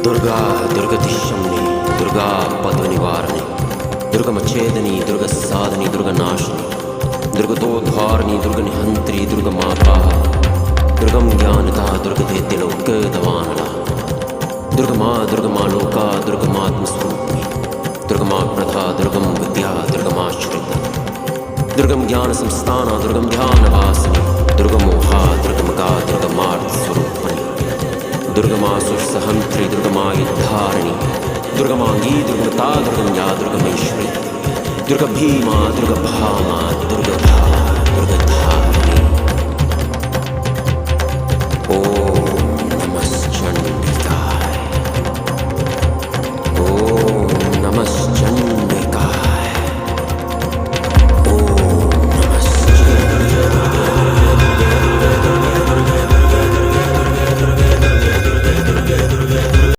दुर्गा दुर्गतिशम्नि दुर्गा पद्मनिवारिणि दुर्गमच्छेदिनी दुर्गसाधिनी दुर्गनाशिनी दुर्गतोद्धारिणी दुर्गनिहन्त्री दुर्गमाता दुर्गम ज्ञानता दुर्गते तिलोक्यदवानला दुर्गमा लोका दुर्गमात्मस्वरूपिणी दुर्गमा प्रथा दुर्गम विद्या दुर्गमाश्रिता दुर्गम ज्ञान संस्थाना दुर्गम ध्यानवासिनी दुर्गमोहा दुर्गमगा दुर्गमार्थस्वरूपिणी दुर्गमासुर सहंत्री दुर्गमायुद्धारिणी दुर्गमांगी दुर्गमता दुर्गम्या दुर्गमेश्वरी दुर्गभीमा दुर्गभामा दुर्ग